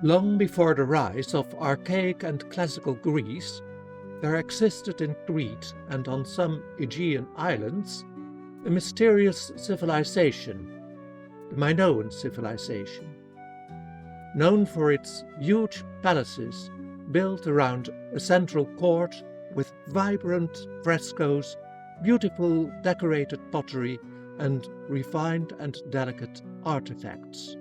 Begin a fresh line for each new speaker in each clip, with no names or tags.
Long before the rise of archaic and classical Greece, there existed in Crete and on some Aegean islands a mysterious civilization, the Minoan civilization. Known for its huge palaces built around a central court with vibrant frescoes, beautiful decorated pottery, and refined and delicate artifacts.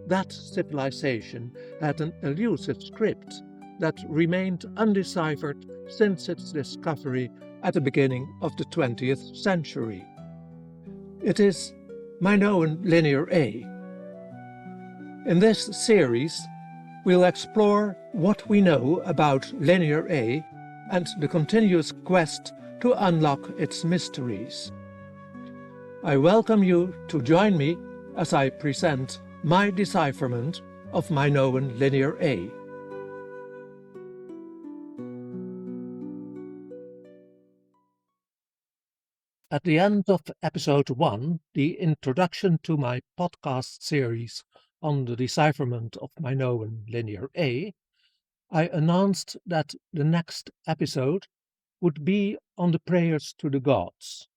That civilization had an elusive script that remained undeciphered since its discovery at the beginning of the 20th century. It is Minoan Linear A. In this series, we'll explore what we know about Linear A and the continuous quest to unlock its mysteries. I welcome you to join me as I present my decipherment of Minoan Linear A. At the end of episode 1, the introduction to my podcast series on the decipherment of Minoan Linear A, I announced that the next episode would be on the prayers to the gods,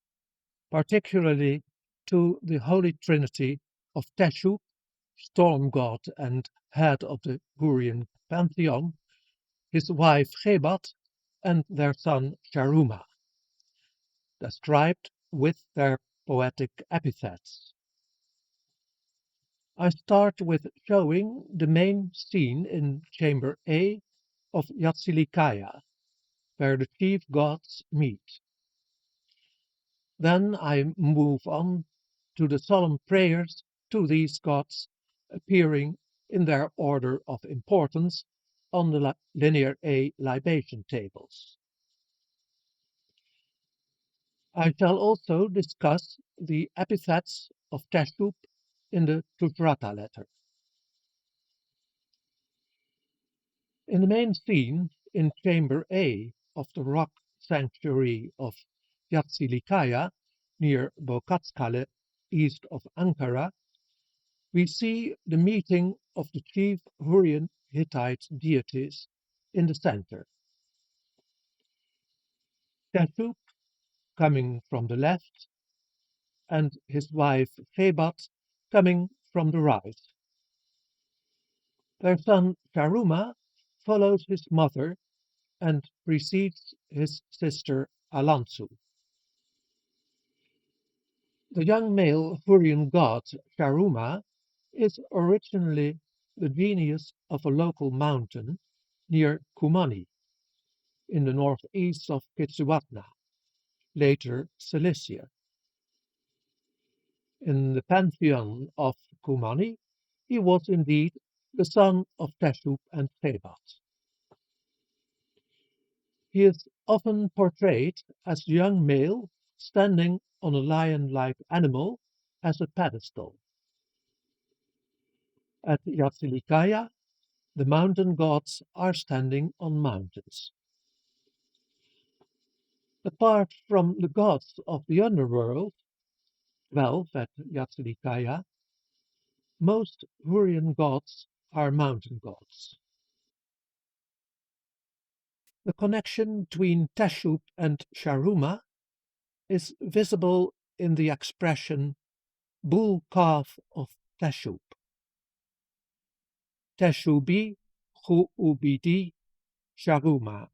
particularly to the Holy Trinity of Tešub, storm god and head of the Hurrian pantheon, his wife Ḥebat, and their son Šarru, described with their poetic epithets. I start with showing the main scene in Chamber A of Yatsilikaya, where the chief gods meet. Then I move on to the solemn prayers to these gods appearing in their order of importance on the Linear A libation tables. I shall also discuss the epithets of Tešub in the Tuvrata letter. In the main scene in Chamber A of the rock sanctuary of Yatsilikaya near Boğazkale, east of Ankara, we see the meeting of the chief Hurrian Hittite deities in the center. Tešub coming from the left and his wife Ḥebat coming from the right. Their son Šarru follows his mother and precedes his sister Alansu. The young male Hurrian god Šarru is originally the genius of a local mountain near Kumani, in the northeast of Kitsuwatna, later Cilicia. In the pantheon of Kumani, he was indeed the son of Tešub and Ḥebat. He is often portrayed as a young male standing on a lion-like animal as a pedestal. At Yatsilikaya, the mountain gods are standing on mountains. Apart from the gods of the underworld, 12 at Yatsilikaya, most Hurrian gods are mountain gods. The connection between Tešub and Šarru is visible in the expression bull calf of Tešub. Tešubi Hu-ubidi Šarru.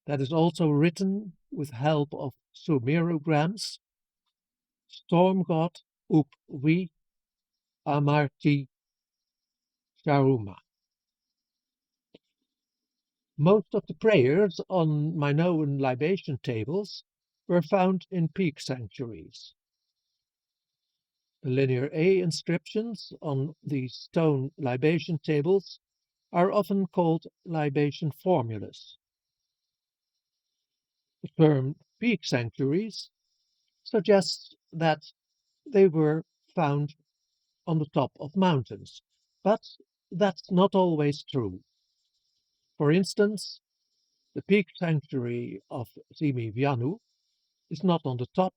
That is also written with help of sumerograms. Stormgod Up-wi Amarti Šarru. Most of the prayers on Minoan libation tables were found in peak sanctuaries. The Linear A inscriptions on these stone libation tables are often called libation formulas. The term peak sanctuaries suggests that they were found on the top of mountains, but that's not always true. For instance, the peak sanctuary of Simivianu is not on the top,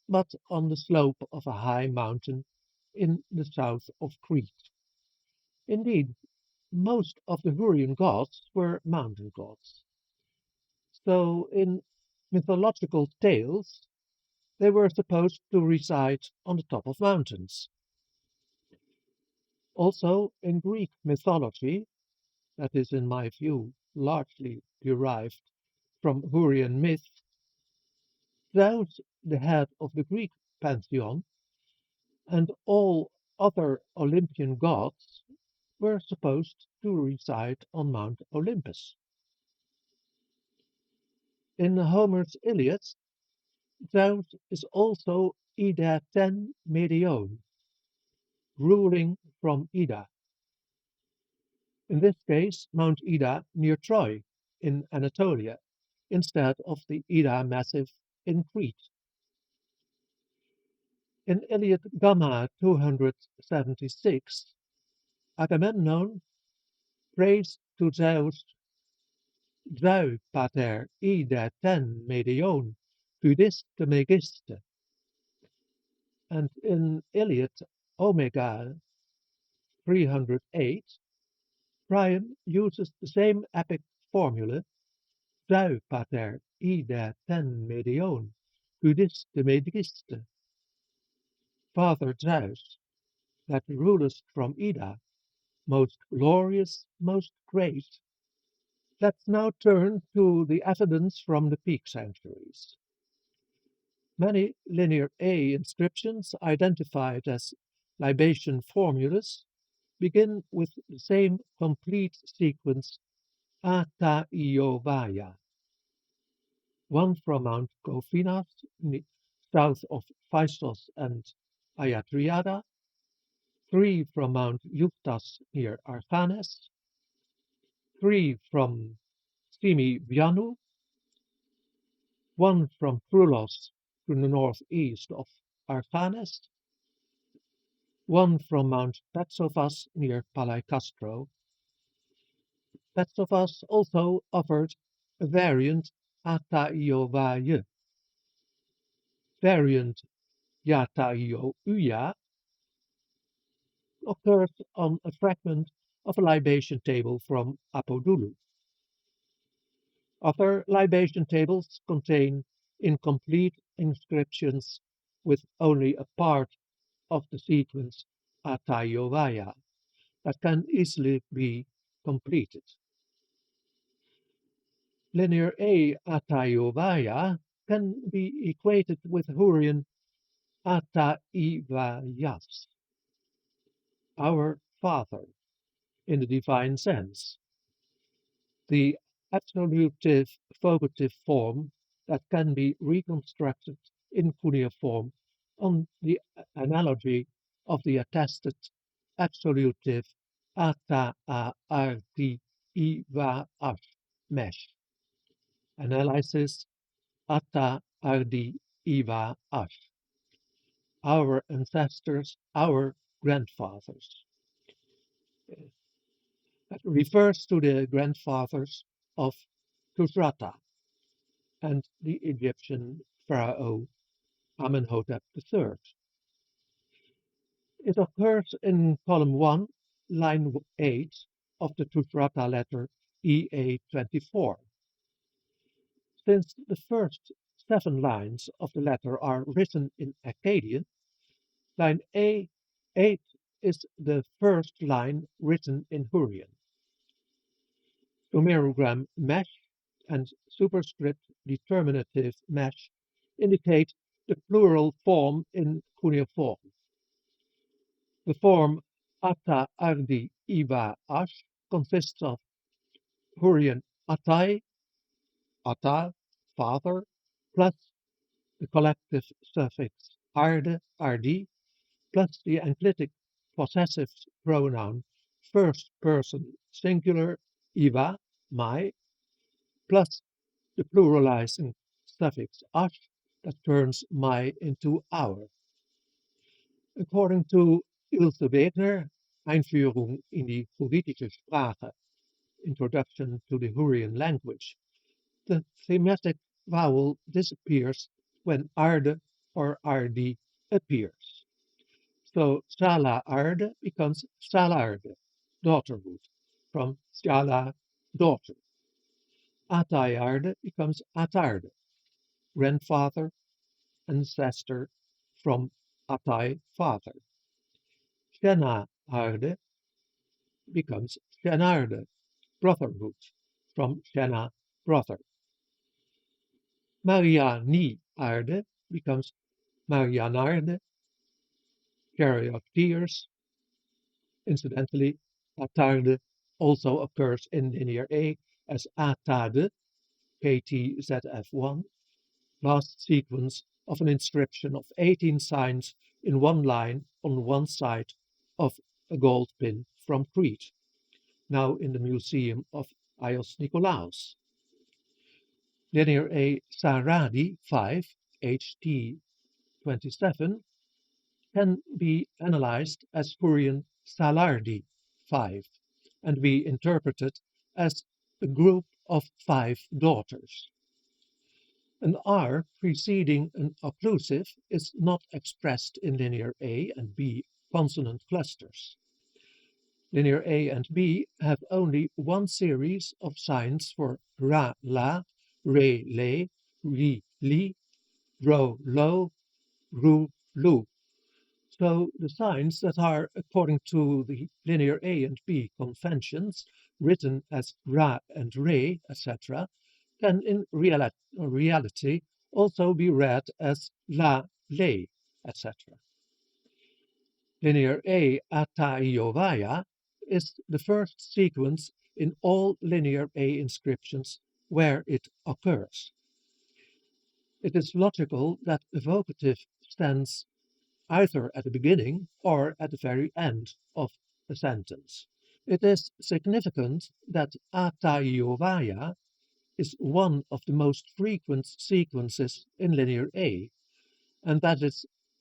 but on the slope of a high mountain in the south of Crete. Indeed, most of the Hurrian gods were mountain gods. So in mythological tales, they were supposed to reside on the top of mountains. Also, in Greek mythology, that is, in my view, largely derived from Hurrian myth, Zeus, the head of the Greek pantheon, and all other Olympian gods were supposed to reside on Mount Olympus. In Homer's Iliad, Zeus is also Ida ten Medeon, ruling from Ida. In this case, Mount Ida near Troy in Anatolia, instead of the Ida Massif in Crete. In Iliad Gamma 276, Agamemnon prays to Zeus, Zeu pater ide ten Medeon, Fudiste Megiste. And in Iliad Omega 308, Priam uses the same epic formula, Zeu pater ide ten Medeon, Fudiste Megiste. Father Zeus, that rulest from Ida, most glorious, most great. Let's now turn to the evidence from the peak sanctuaries. Many Linear A inscriptions identified as libation formulas begin with the same complete sequence Ata Iovaya. One from Mount Kofinas, south of Phaistos and Ayatriada, 3 from Mount Euctas near Archanes, 3 from Simi Vianu, 1 from Krulos to the northeast of Archanes, 1 from Mount Petsovas near Palaikastro. Petsovas also offered a variant Ataiovaye. Variant Yataio occurs on a fragment of a libation table from Apodulu. Other libation tables contain incomplete inscriptions with only a part of the sequence Ataiovaya that can easily be completed. Linear A Ataiovaya can be equated with Hurrian Ataivayas, our Father, in the divine sense. The absolutive vocative form that can be reconstructed in cuneiform on the analogy of the attested absolutive ata a arti iva ash mesh. Analysis ata ardi iva ash. Our ancestors, our grandfathers. That refers to the grandfathers of Tushratta and the Egyptian pharaoh Amenhotep III. It occurs in column 1, line 8 of the Tushratta letter EA24. Since the first 7 lines of the letter are written in Akkadian, line A8 is the first line written in Hurrian. Numerogram mesh and superscript determinative mesh indicate the plural form in cuneiform. The form ata ardi iva ash consists of Hurrian atai, ata, father, plus the collective suffix arde, ardi, plus the enclitic possessive pronoun first person singular iva, my, plus the pluralizing suffix ash that turns my into our. According to Ilse Wegner, Einführung in die Hurritische Sprache, Introduction to the Hurrian Language, the thematic vowel disappears when arde or ardi appears. So sala arde becomes salarde. daughterhood, from Stjala, daughter. Atajarde becomes Atarde, grandfather, ancestor, from Atai, father. Shenaarde becomes Shenarde, brotherhood, from Shena, brother. Marianiarde becomes Marianarde, charioteers. Incidentally, Atarde also occurs in Linear A as Atade, KTZF1, last sequence of an inscription of 18 signs in one line on one side of a gold pin from Crete, now in the Museum of Ios Nikolaos. Linear A Saradi 5, HT 27, can be analyzed as Hurrian Salardi 5 and be interpreted as a group of 5 daughters. An R preceding an occlusive is not expressed in Linear A and B consonant clusters. Linear A and B have only one series of signs for Ra, La, Re, Le, Ri, Li, Ro, Lo, Ru, Lu. So the signs that are, according to the Linear A and B conventions, written as Ra and Re, etc., can in reality also be read as La, Le, etc. Linear A Ataiovaya is the first sequence in all Linear A inscriptions where it occurs. It is logical that the vocative stands either at the beginning or at the very end of a sentence. It is significant that Ataiovaya is one of the most frequent sequences in Linear A, and that it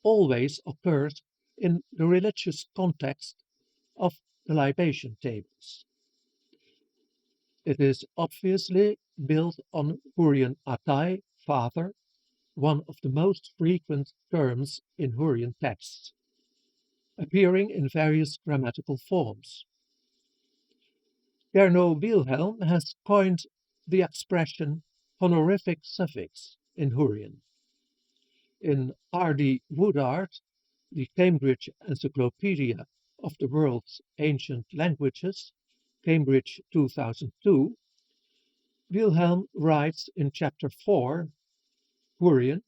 always occurs in the religious context of the Libation Tables. It is obviously built on Hurrian Atai, father, one of the most frequent terms in Hurrian texts, appearing in various grammatical forms. Gernot Wilhelm has coined the expression honorific suffix in Hurrian. In R.D. Woodard, the Cambridge Encyclopedia of the World's Ancient Languages, Cambridge 2002, Wilhelm writes in chapter 4, Hurrian,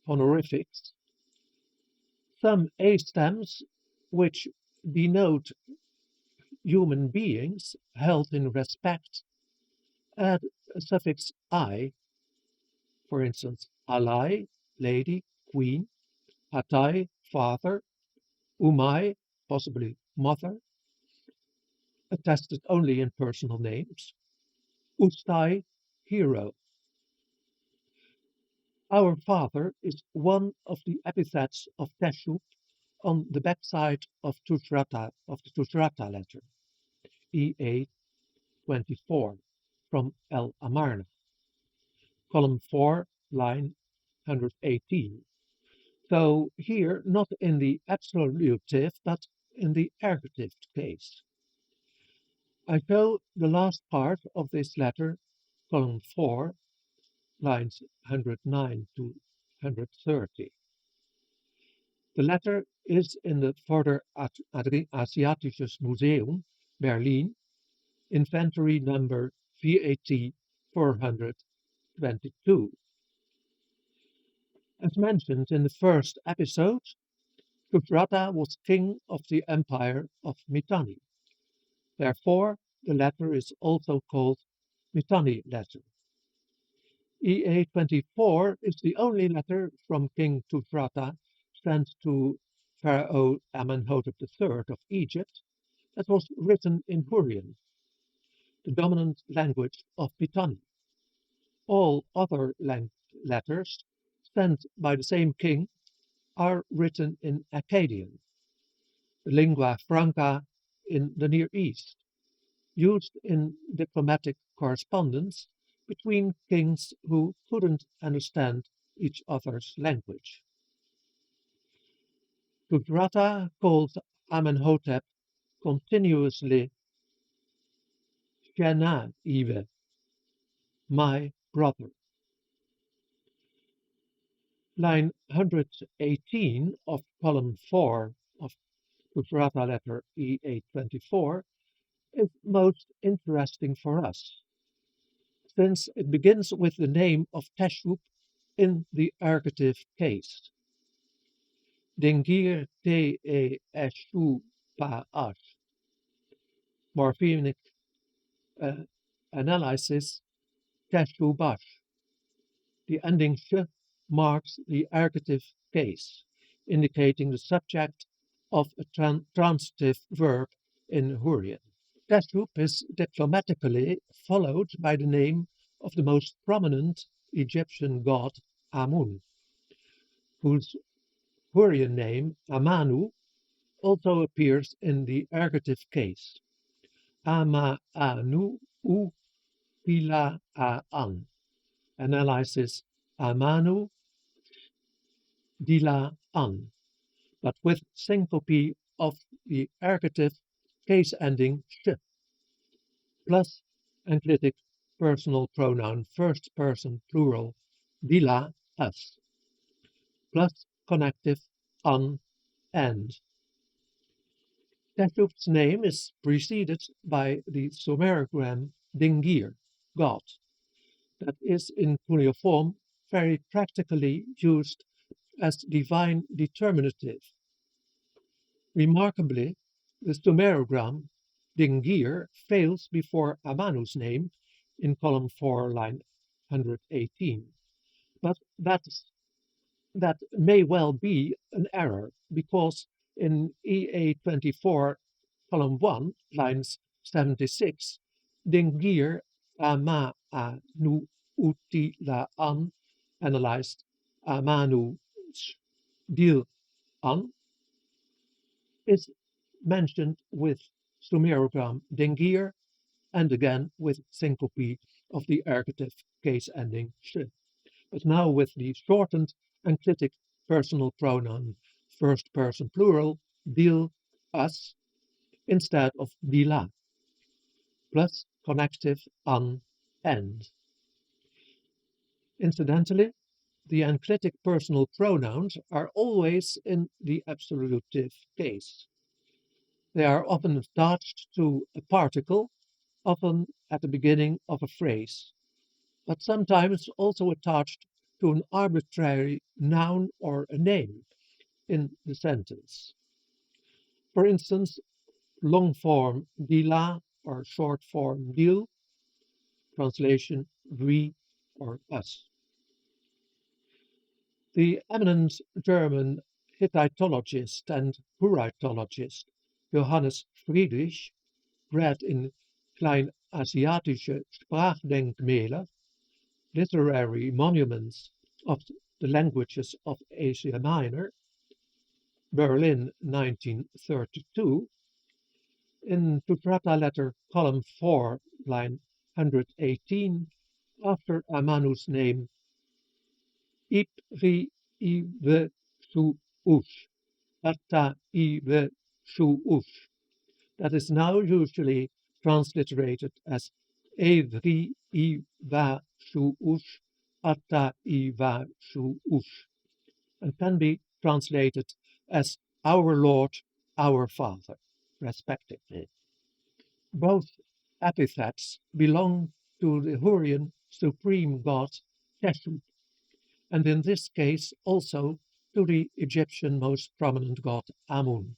honorifics, some A stems which denote human beings held in respect add a suffix I, for instance, alai, lady, queen, atai, father, umai, possibly mother, attested only in personal names, ustai, hero. Our father is one of the epithets of Tešub on the backside of the Tushratta letter, EA 24, from El Amarna, column 4, line 118. So here, not in the absolutive, but in the ergative case. I show the last part of this letter, column 4, lines 109 to 130. The letter is in the Vorder Asiatisches Museum, Berlin, inventory number VAT 422. As mentioned in the first episode, Tushratta was king of the empire of Mitanni. Therefore, the letter is also called Mitanni letter. EA 24 is the only letter from King Tushratta sent to Pharaoh Amenhotep III of Egypt that was written in Hurrian, the dominant language of Mitanni. All other letters sent by the same king are written in Akkadian, the lingua franca in the Near East, used in diplomatic correspondence between kings who couldn't understand each other's language. Tushratta called Amenhotep continuously Shana Ive, my brother. Line 118 of column 4 of Putrata letter E824 is most interesting for us, since it begins with the name of Tešub in the ergative case. Dingir te e eshu pa as. Morphemic analysis Teshubash. The ending sh marks the ergative case, indicating the subject of a transitive verb in Hurrian. Tešub is diplomatically followed by the name of the most prominent Egyptian god Amun, whose Hurrian name Amanu also appears in the ergative case. Ama-anu u pila-a-an. Analysis Amanu dila-an, but with syncope of the ergative case ending sh, plus enclitic personal pronoun first person plural dila us, plus connective an and. Tešub's name is preceded by the sumerogram Dingir, God, that is in cuneiform very practically used as divine determinative. Remarkably, the sumerogram Dingir fails before Amanu's name in column 4, line 118, but that may well be an error, because in EA24, column 1, lines 76, Dingir ama a nu uti la an, analyzed amanu dil an, is mentioned with sumerogram Dingir and again with syncope of the ergative case ending sh, but now with the shortened enclitic personal pronoun first person plural dil us instead of dila, plus connective an and. Incidentally, the enclitic personal pronouns are always in the absolutive case. They are often attached to a particle, often at the beginning of a phrase, but sometimes also attached to an arbitrary noun or a name in the sentence. For instance, long form dila or short form dil, translation we or us. The eminent German Hittitologist and Hurritologist Johannes Friedrich, read in Kleinasiatische Sprachdenkmäler, literary monuments of the languages of Asia Minor, Berlin 1932, in Tutrata letter column 4, line 118, after Amanu's name, Ipri ive su ush, atta ive su ush, that is now usually transliterated as Evri iva su ush, atta iva su ush, and can be translated as our Lord, our Father, respectively. Both epithets belong to the Hurrian supreme god Tešub, and in this case also to the Egyptian most prominent god Amun,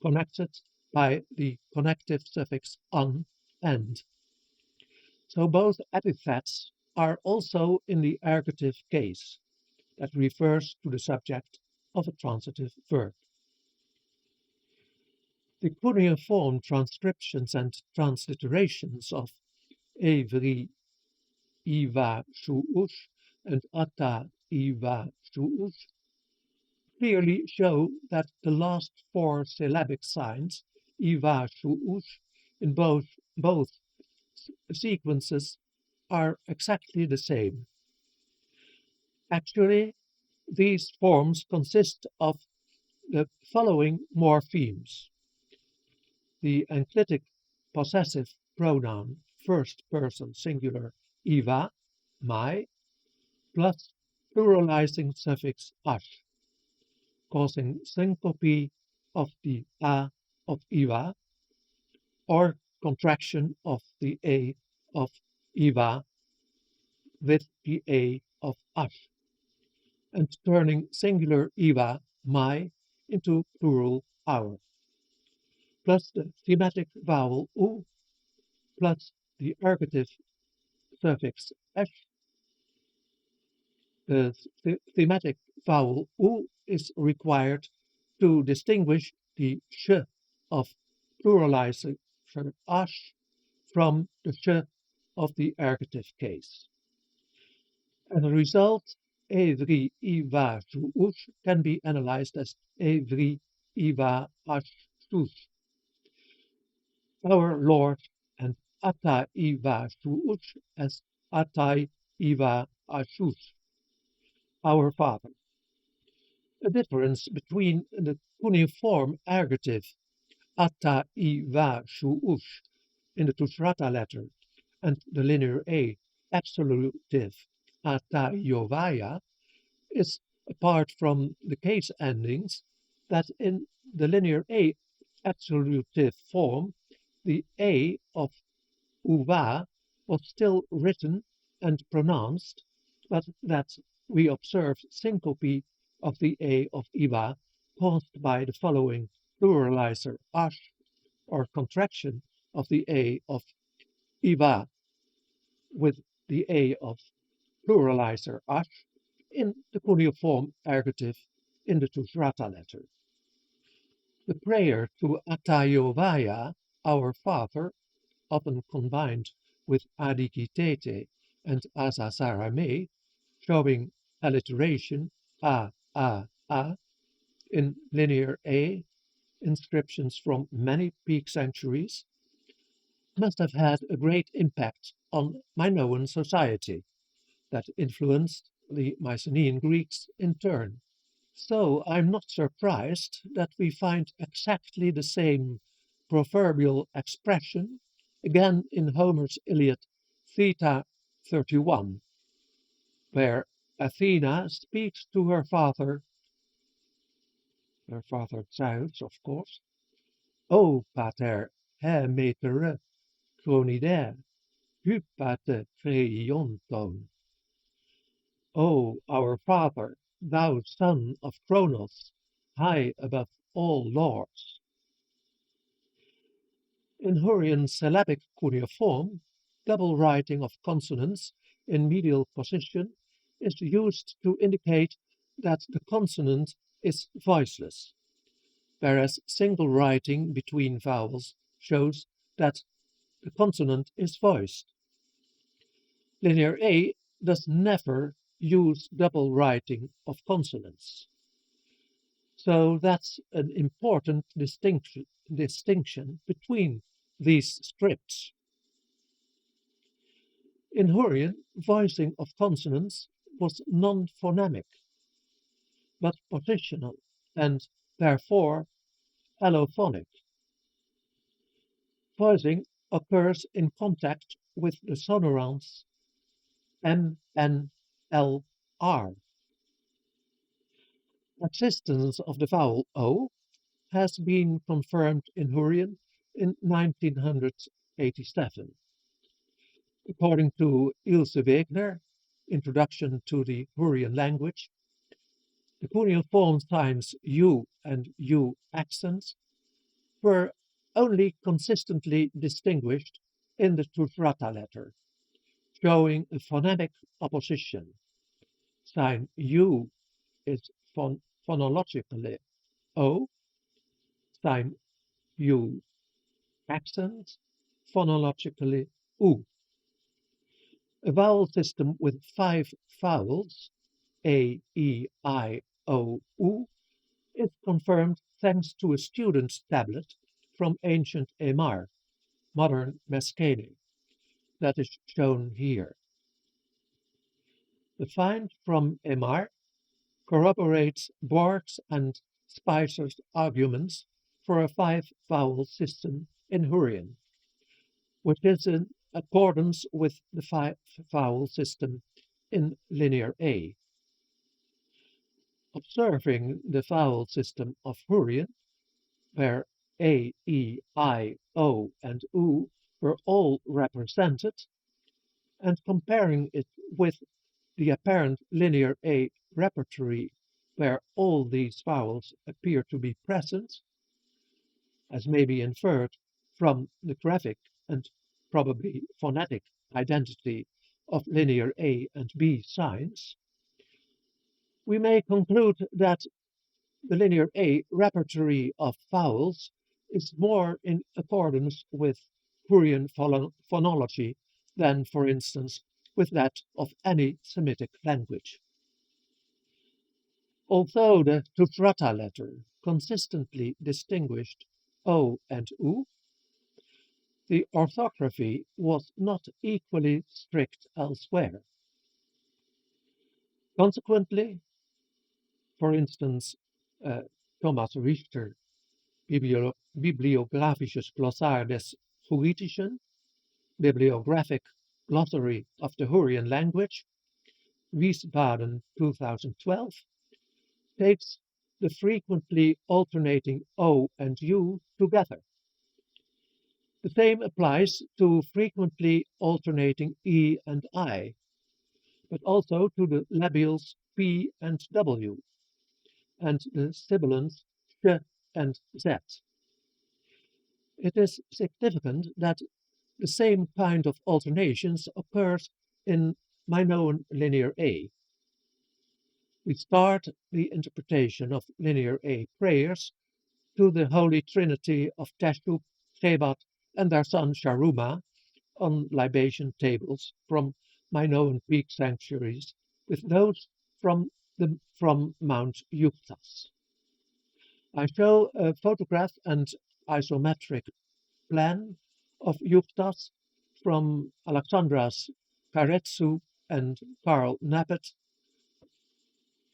connected by the connective suffix an and. So both epithets are also in the ergative case, that refers to the subject of a transitive verb. The cuneiform transcriptions and transliterations of Evri iva shu'ush and atta iva shu'ush clearly show that the last four syllabic signs, iva shu'ush, in both sequences are exactly the same. Actually, these forms consist of the following morphemes: the enclitic possessive pronoun first person singular iva, my, plus pluralizing suffix ash, causing syncope of the a of iva or contraction of the a of iva with the a of ash, and turning singular iva, my, into plural our, plus the thematic vowel u, plus the ergative suffix esh. The thematic vowel u is required to distinguish the sh of pluralizer ash from the sh of the ergative case. As a result, E3 iva shuush can be analyzed as E3 iva ash shush, our Lord, and ata iva shuush as atai iva ashush, our Father. A difference between the cuneiform ergative ata iva shuush in the Tushratta letter and the Linear A absolutive ata iovaya is, apart from the case endings, that in the Linear A absolutive form, the A of uva was still written and pronounced, but that we observe syncope of the A of iva caused by the following pluralizer ash, or contraction of the A of iva with the A of pluralizer ash in the cuneiform ergative in the Tushratta letter. The prayer to Atayovaya, our Father, often combined with Adikitete and Asasarame, showing alliteration a in Linear A, inscriptions from many peak sanctuaries, must have had a great impact on Minoan society that influenced the Mycenaean Greeks in turn. So I'm not surprised that we find exactly the same proverbial expression again in Homer's Iliad Theta 31, where Athena speaks to her father Zeus, of course, O pater, he metere, chronidae, hypate creionton. O our Father, thou Son of Kronos, high above all lords. In Hurrian syllabic cuneiform, double writing of consonants in medial position is used to indicate that the consonant is voiceless, whereas single writing between vowels shows that the consonant is voiced. Linear A does never use double writing of consonants. So that's an important distinction between these scripts. In Hurrian, voicing of consonants was non-phonemic, but positional and therefore allophonic. Voicing occurs in contact with the sonorants M, N, L, R. Existence of the vowel O has been confirmed in Hurrian in 1987. According to Ilse Wegner, Introduction to the Hurrian Language, the cuneiform signs U and U accents were only consistently distinguished in the Tushratta letter, showing a phonemic opposition. Sign U is phonologically O, sign U accent, phonologically U. A vowel system with 5 vowels, A, E, I, O, U, is confirmed thanks to a student's tablet from ancient Emar, modern Meskhene, that is shown here. The find from Emar corroborates Borg's and Spicer's arguments for a 5-vowel system in Hurrian, which is in accordance with the 5-vowel system in Linear A. Observing the vowel system of Hurrian, where A, E, I, O, and U were all represented, and comparing it with the apparent Linear A repertory, where all these vowels appear to be present, as may be inferred from the graphic and probably phonetic identity of Linear A and B signs, we may conclude that the Linear A repertory of vowels is more in accordance with Hurrian phonology than, for instance, with that of any Semitic language. Although the Tutrata letter consistently distinguished O and U, the orthography was not equally strict elsewhere. Consequently, for instance, Thomas Richter, Bibliographisches Glossar des Hurritischen, Bibliographic Glossary of the Hurrian Language, Wiesbaden 2012, takes the frequently alternating O and U together. The same applies to frequently alternating E and I, but also to the labials P and W, and the sibilants sh and z. It is significant that the same kind of alternations occurs in Minoan Linear A. We start the interpretation of Linear A prayers to the Holy Trinity of Tešub, Ḥebat, and their son Šarru on libation tables from Minoan peak sanctuaries, with those from Mount Euctas. I show a photograph and isometric plan of Euctas from Alexandras Karetsu and Karl Napet.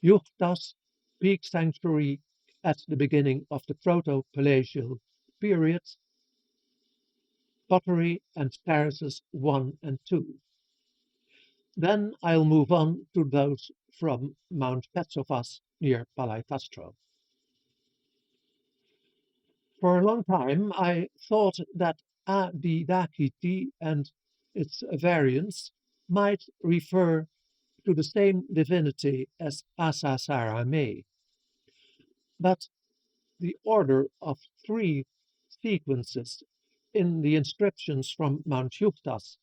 Euctas peak sanctuary at the beginning of the Proto-Palaeolithic period, pottery and terraces 1 and 2. Then I'll move on to those from Mount Petsovas near Palaikastro. For a long time, I thought that Adidakiti and its variants might refer to the same divinity as Asasarame, but the order of 3 sequences in the inscriptions from Mount Euctas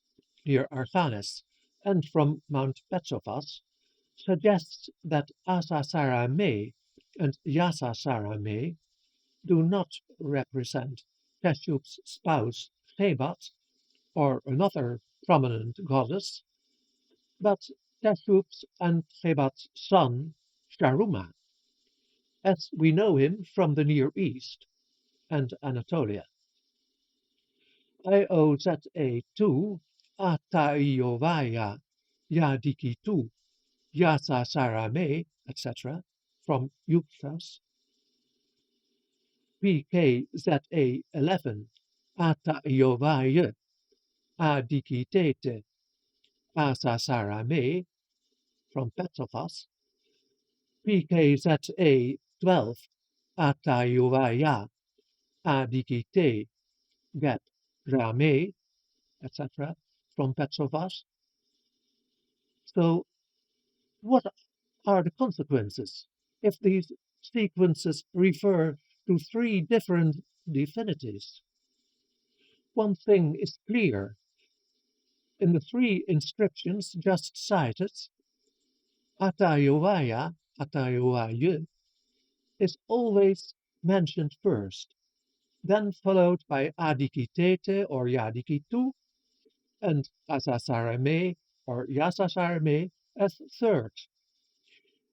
near Archanes and from Mount Petsovas suggests that Asasarame and Yasasarame do not represent Tešub's spouse Ḥebat or another prominent goddess, but Tešub's and Ḥebat's son Šarru, as we know him from the Near East and Anatolia. IOZA2 Ataiovaya Yadikitu Yasasarame, etc. from Euctas. PKZA11 Ataiovaya Adikitete Asasarame from Petsovas. PKZA12 Ataiovaya Adikite Get Rame, etc. from Petsovas. So, what are the consequences if these sequences refer to 3 different divinities? One thing is clear. In the 3 inscriptions just cited, Ataiovaya, Ataiovaya, is always mentioned first, then followed by Adikitete or Yadikitu, and Asasarame or Yasasarame as third.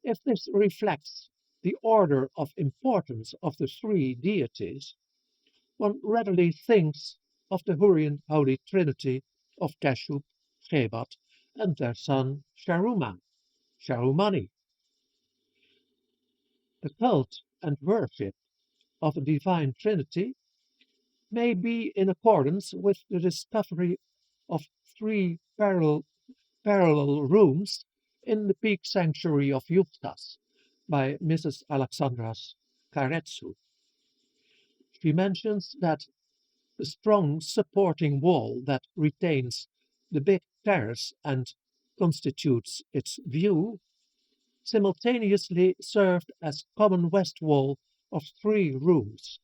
If this reflects the order of importance of the 3 deities, one readily thinks of the Hurrian Holy Trinity of Tešub, Ḥebat, and their son Šarru, Šarrumani. The cult and worship of a divine Trinity may be in accordance with the discovery of three parallel rooms in the peak sanctuary of Juchtas by Mrs. Alexandras Caretsu. She mentions that the strong supporting wall that retains the big terrace and constitutes its view simultaneously served as common west wall of three rooms,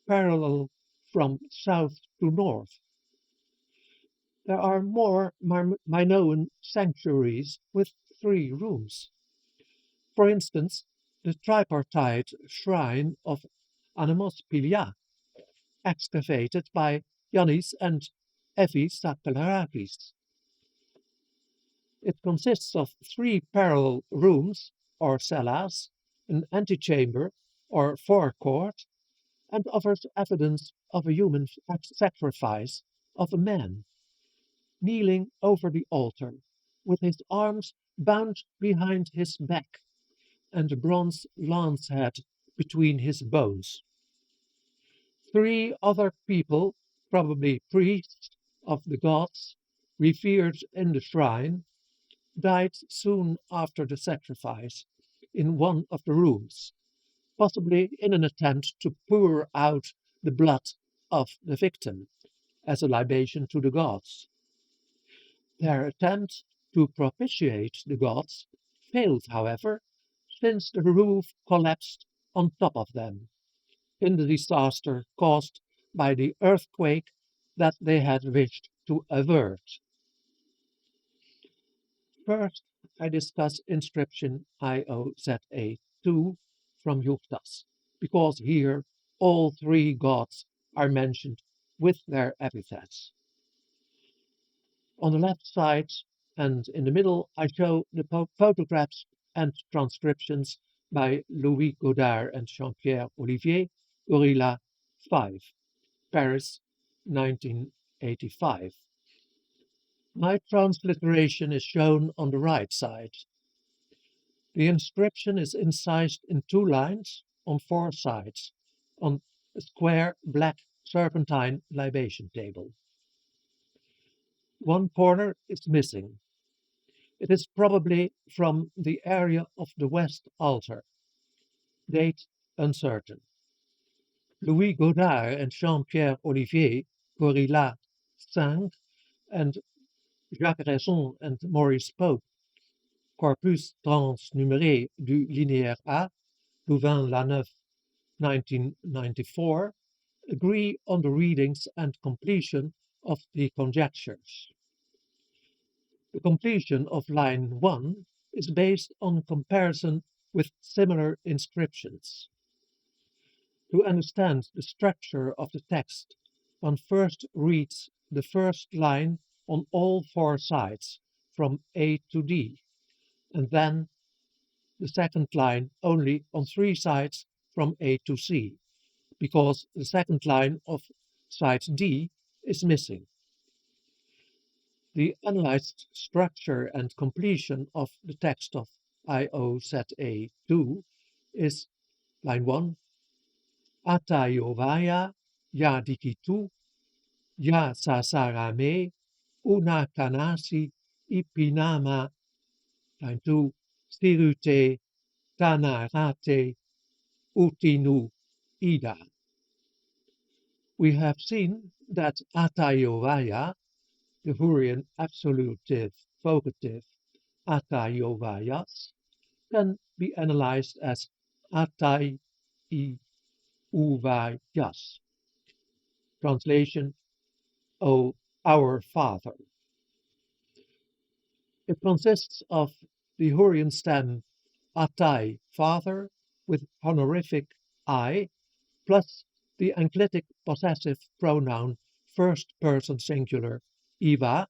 parallel from south to north. There are more Minoan sanctuaries with three rooms. For instance, the tripartite shrine of Onomastics, excavated by Yannis and Evi Sakalarakis. It consists of three parallel rooms, or cellas, an antechamber, or forecourt, and offers evidence of a human sacrifice of a man, kneeling over the altar, with his arms bound behind his back, and a bronze lance head between his bones. Three other people, probably priests of the gods, revered in the shrine, died soon after the sacrifice in one of the rooms, possibly in an attempt to pour out the blood of the victim as a libation to the gods. Their attempt to propitiate the gods failed, however, since the roof collapsed on top of them in the disaster caused by the earthquake that they had wished to avert. First, I discuss inscription IOZA2 from Juchtas, because here all three gods are mentioned with their epithets. On the left side and in the middle, I show the photographs and transcriptions by Louis Godard and Jean-Pierre Olivier, Gorilla 5, Paris, 1985. My transliteration is shown on the right side. The inscription is incised in two lines on four sides on a square black serpentine libation table. One corner is missing. It is probably from the area of the west altar. Date uncertain. Louis Godard and Jean-Pierre Olivier, Gorilla 5, and Jacques Raison and Maurice Pope, Corpus transnuméré du Linéaire A, Louvain-la-Neuve, 1994, agree on the readings and completion of the conjectures. The completion of line 1 is based on comparison with similar inscriptions. To understand the structure of the text, one first reads the first line on all four sides, from A to D, and then the second line only on three sides from A to C, because the second line of side D is missing. The analyzed structure and completion of the text of IOZA2 is line 1, Atayovaya ya dikitu ya sasarame una kanasi ipinama, line 2, stirute tanarate utinu ida. We have seen that Atayovaya, the Hurrian absolutive vocative Atayovayas, can be analyzed as Atai I Uvayas. Translation: O our Father. It consists of the Hurrian stem Atai, Father, with honorific I, plus the enclitic possessive pronoun first person singular Iva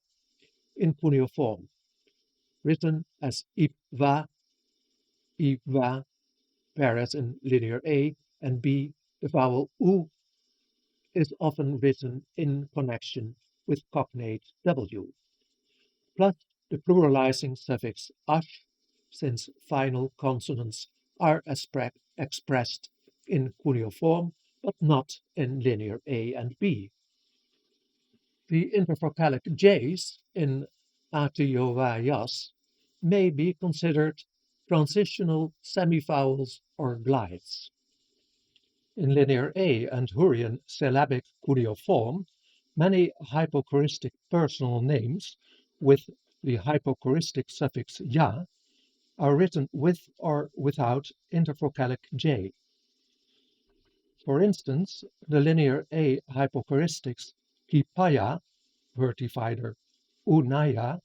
in cuneiform, written as Ipva, Iva, whereas in Linear A and B the vowel U is often written in connection with cognate W, plus the pluralizing suffix ash, since final consonants are expressed in cuneiform but not in linear A and B. The intervocalic J's in Atiovias may be considered transitional semivowels or glides. In linear A and Hurrian syllabic cuneiform, many hypochoristic personal names with the hypochoristic suffix ya are written with or without intervocalic j. For instance, the linear A hypochoristics Kipaya, Vertifider, Unaya,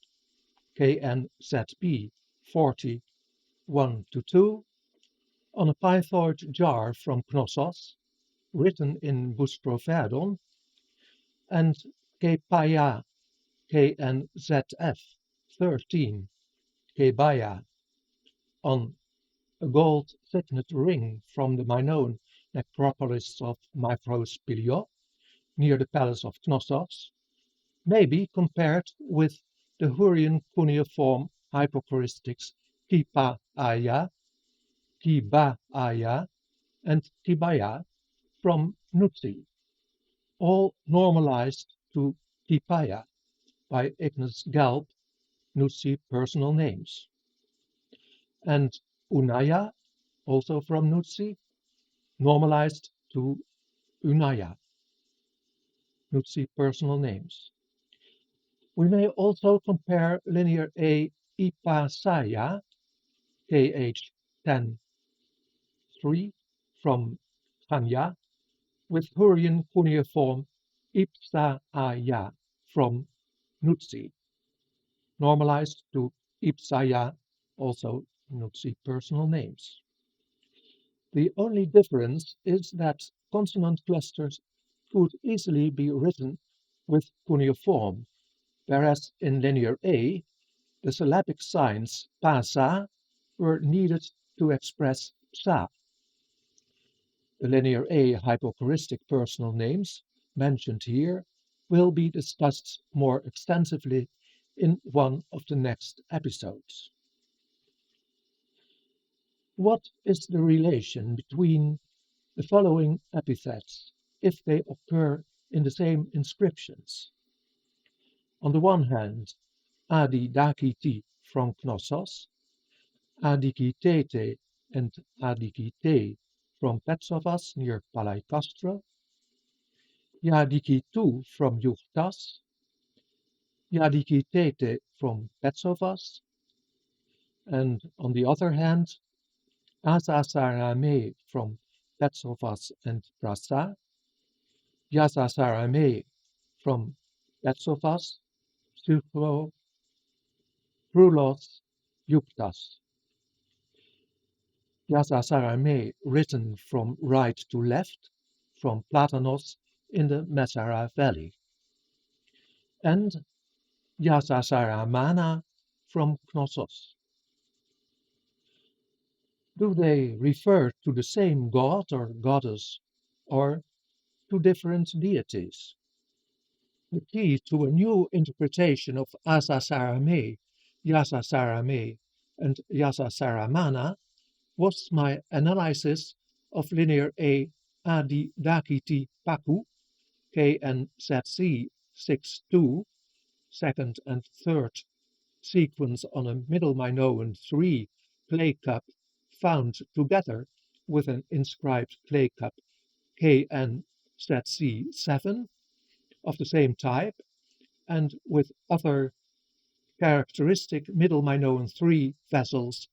KNZB 40, 1-2, on a pythoid jar from Knossos, written in Boustrophedon, and Kepaya, KNZF 13, Kebaya, on a gold signet ring from the Minoan necropolis of Microspilio, near the palace of Knossos, may be compared with the Hurrian cuneiform hypochoristics Kipa-aya, Kiba-aya, and Kibaya from Nutsi, all normalized to Kipaya by Ignace Galp, Nutsi personal names, and Unaya, also from Nutsi, normalized to Unaya, Nutsi personal names. We may also compare linear A Ipasaya, KH10 3 from Hanya, with Hurrian cuneiform Ipsa-aya from Nutsi, normalized to Ipsaya, also Nutsi personal names. The only difference is that consonant clusters could easily be written with cuneiform, whereas in linear A, the syllabic signs pasa were needed to express psa. The linear A hypochoristic personal names mentioned here will be discussed more extensively in one of the next episodes. What is the relation between the following epithets if they occur in the same inscriptions? On the one hand, Adidakiti from Knossos, Adikitete and Adikite from Petsovas near Palaikastro, Yadikitu from Juchtas, Yadikitete from Petsovas, and on the other hand, Asasarame from Petsovas and Prasa, Yasasarame from Petsovas, Psychlo, Prulos, Juchtas. Yasasarame written from right to left, from Platanos in the Mesara Valley, and Yasasaramana from Knossos. Do they refer to the same god or goddess, or to different deities? The key to a new interpretation of Asasarame, Yasasarame, and Yasasaramana was my analysis of linear A Adidakiti Paku, KNZC 62, second and third sequence on a Middle Minoan 3 clay cup found together with an inscribed clay cup KNZC 7 of the same type, and with other characteristic Middle Minoan 3 vessels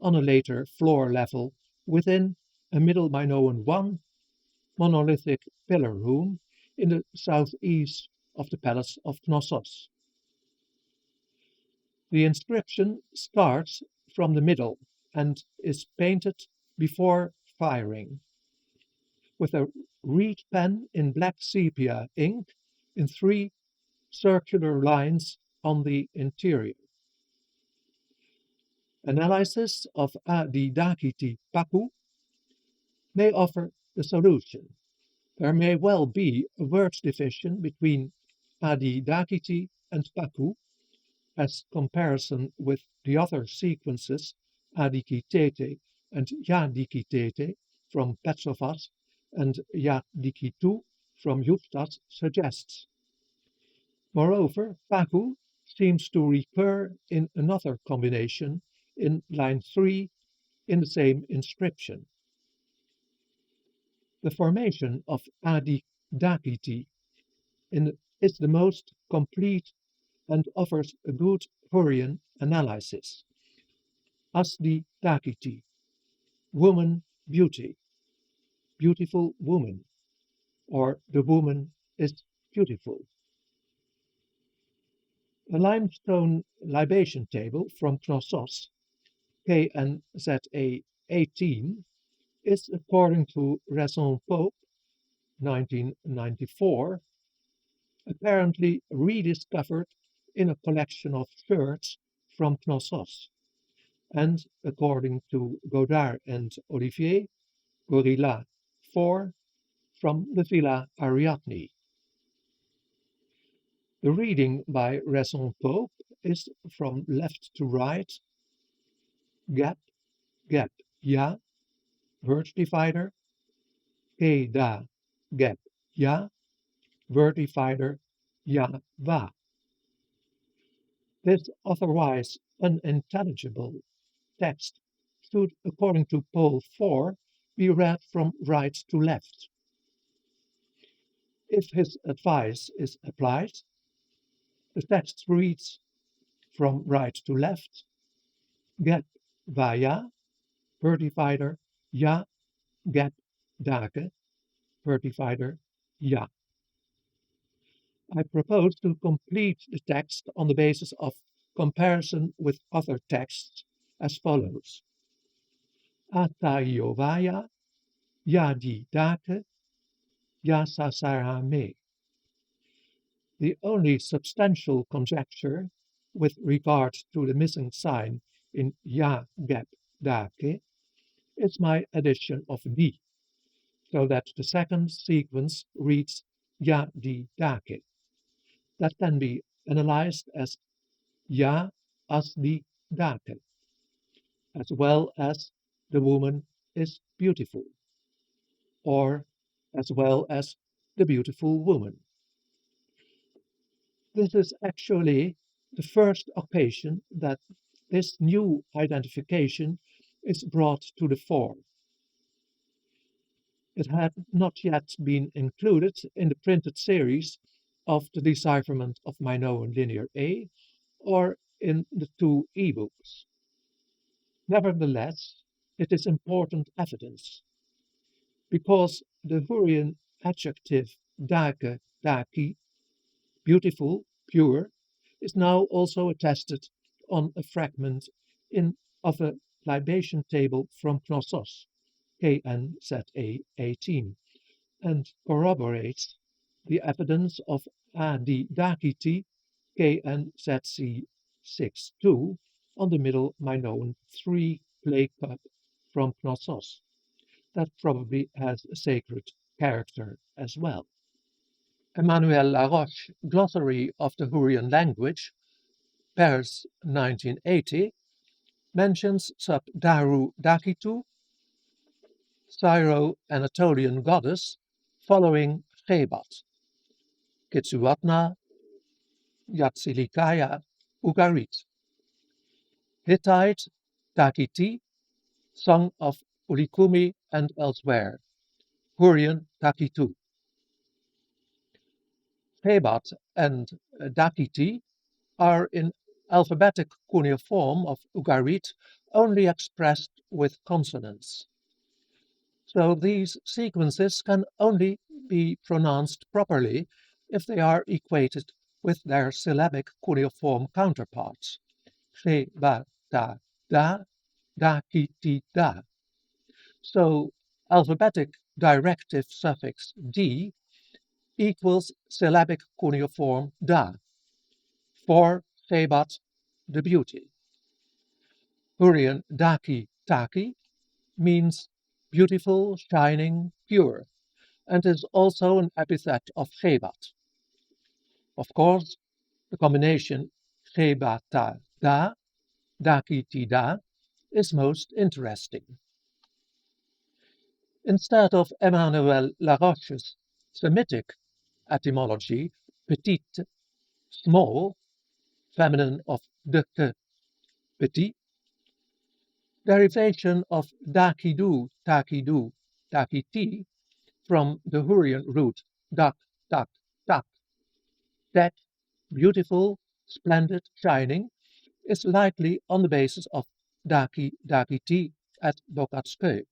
on a later floor level within a Middle Minoan 1 monolithic pillar room in the southeast of the palace of Knossos. The inscription starts from the middle and is painted before firing, with a reed pen in black sepia ink in 3 circular lines on the interior. Analysis of Adidakiti Paku may offer the solution. There may well be a word division between Adidakiti and Paku, as comparison with the other sequences Adikitete and Yadikitete from Petsovas and Yadikitu from Ḥebat suggests. Moreover, Paku seems to recur in another combination in line 3 in the same inscription. The formation of Adidakiti is the most complete and offers a good Hurrian analysis. Asdidakiti, woman beauty, beautiful woman, or the woman is beautiful. A limestone libation table from Knossos, KNZA 18, is, according to Raison Pope, 1994, apparently rediscovered in a collection of sherds from Knossos, and, according to Godard and Olivier, Gorilla 4, from the Villa Ariadne. The reading by Raison Pope is from left to right, gap, gap, ya, word divider, da, gap, ya, word divider, ya, va. This otherwise unintelligible text should, according to Paul 4, be read from right to left. If his advice is applied, the text reads from right to left, gap, va, ya, word divider, ya, gap, dake, word divider, ya. I propose to complete the text on the basis of comparison with other texts as follows. Ataiovaya, yadi dake, yasasarame. The only substantial conjecture with regard to the missing sign in ya gap dake is my addition of di, so that the second sequence reads ya di dake. That can be analyzed as ya asdi dake, as well as the woman is beautiful, or as well as the beautiful woman. This is actually the first occasion that this new identification is brought to the fore. It had not yet been included in the printed series of the Decipherment of Minoan Linear A or in the 2 e-books. Nevertheless, it is important evidence, because the Hurrian adjective dake, daki, beautiful, pure, is now also attested on a fragment of a libation table from Knossos, KNZA 18, and corroborates the evidence of Adidakiti, KNZC 6.2, on the Middle Minoan 3 clay cup from Knossos. That probably has a sacred character as well. Emmanuel Laroche, Glossary of the Hurrian Language, Paris 1980, mentions sub Daru Dakitu, Syro-Anatolian goddess, following Ḥebat, Kitsuatna, Yatsilikaya, Ugarit. Hittite, Takiti, song of Ulikumi and elsewhere, Hurrian Takitu. Ḥebat and Dakiti are in alphabetic cuneiform of Ugarit only expressed with consonants. So these sequences can only be pronounced properly if they are equated with their syllabic cuneiform counterparts, Ḥebat da, da ki ti da. So alphabetic directive suffix d equals syllabic cuneiform da, for Ḥebat, the beauty. Hurrian daki taki means beautiful, shining, pure, and is also an epithet of Ḥebat. Of course, the combination Ḥebata da, dakiti da is most interesting. Instead of Emmanuel Laroche's Semitic etymology, petite, small, feminine of de, petit, derivation of dakidu, takidu, dakiti, from the Hurrian root dak, tak, tak, deck, beautiful, splendid, shining, is likely on the basis of daki, dakiti at Bokatskeu.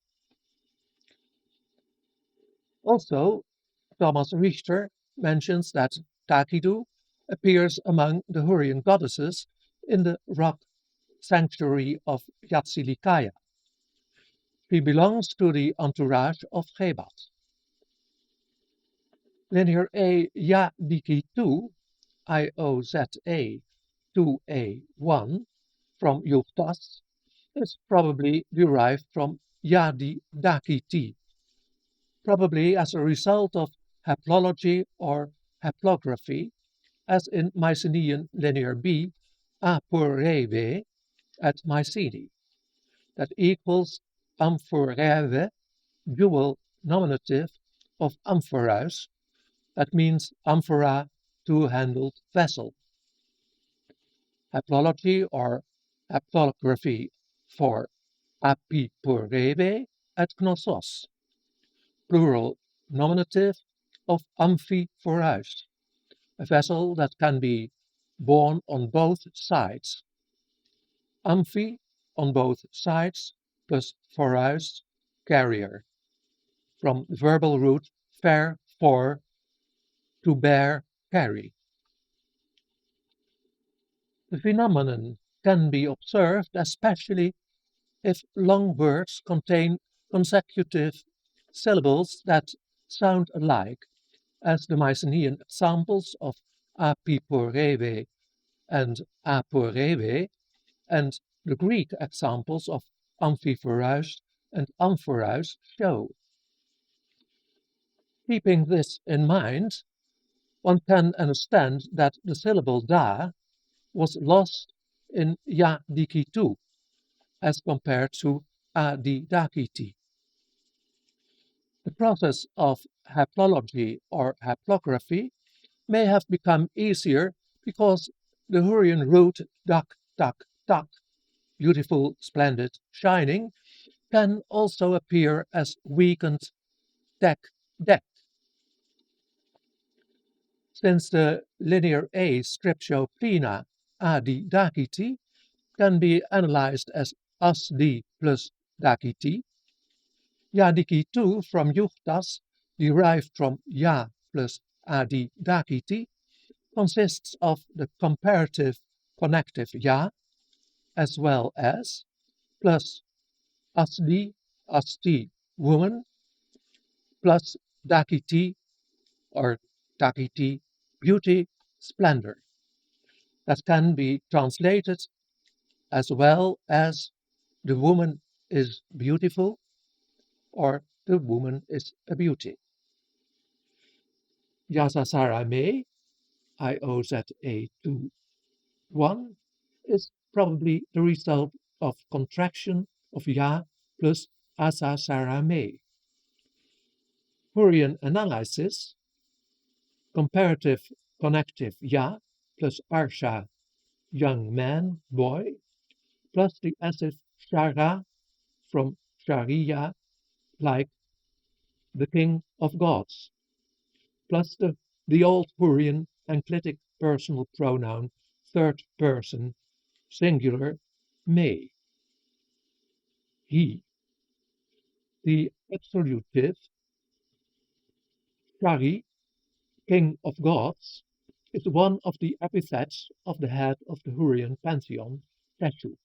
Also, Thomas Richter mentions that Takidu appears among the Hurrian goddesses in the rock sanctuary of Yatsilikaya. She belongs to the entourage of Ḥebat. Linear A Yadiki 2, IOZA 2A1, from Yuhtas, is probably derived from Yadi Dakiti, probably as a result of haplology or haplography, as in Mycenaean Linear B, aporeve at Mycenae, that equals amphorewe, dual nominative of amphoraus, that means amphora, two-handled vessel. Haplology or haplography for apiporeve at Knossos, plural nominative of amphiphorus, a vessel that can be borne on both sides. Amphi on both sides plus phorus, carrier, from the verbal root fer, for, to bear, carry. The phenomenon can be observed especially if long words contain consecutive syllables that sound alike, as the Mycenaean examples of apiporeve and aporeve, and the Greek examples of amphiphorus and amphoraus show. Keeping this in mind, one can understand that the syllable da was lost in ya dikitu as compared to adi dakiti. The process of haplology or haplography may have become easier because the Hurrian root dak, tak, tak, beautiful, splendid, shining, can also appear as weakened dek, dek. Since the linear A scriptioplena adi dakiti can be analyzed as asdi plus dakiti, yadiki 2 from Yuhtas, derived from ya plus adi dakiti, consists of the comparative connective ya, as well as, plus asdi, asti, woman, plus dakiti or dakiti, beauty, splendor, that can be translated as well as the woman is beautiful or the woman is a beauty. Yasasarame, IOZA 2.1, is probably the result of contraction of ya plus asasarame. Hurrian analysis, comparative connective ya plus arsha, young man, boy, plus the acid shara from sharia, like the king of gods, plus the old Hurrian enclitic personal pronoun third person singular me, he. The absolutive shari, king of gods, is one of the epithets of the head of the Hurrian pantheon, Tešub.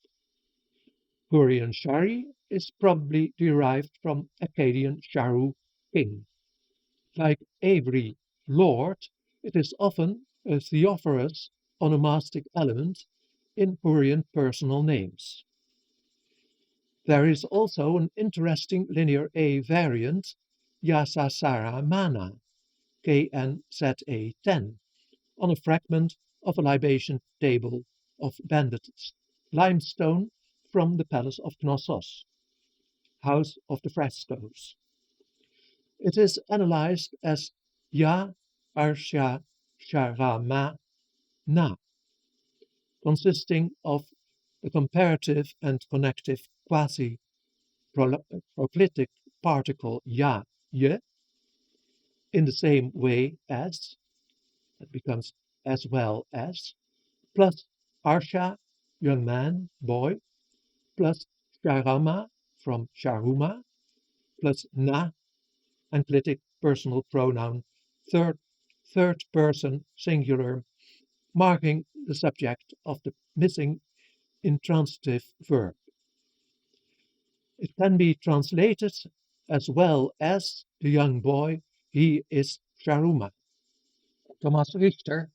Hurrian Šarru is probably derived from Akkadian Šarru, king. Like Avery, lord, it is often a theophorus onomastic element in Hurrian personal names. There is also an interesting linear A variant, Yasasara Mana, KNZA 10, on a fragment of a libation table of banded limestone from the palace of Knossos, house of the frescoes. It is analyzed as ya, arsha, sharama, na, consisting of the comparative and connective quasi-proclitic particle ya, ye, in the same way as, that becomes as well as, plus arsha, young man, boy, plus sharama from sharuma, plus na, enclitic personal pronoun, third person singular, marking the subject of the missing intransitive verb. It can be translated as well as the young boy, he is Sharuma. Thomas Richter,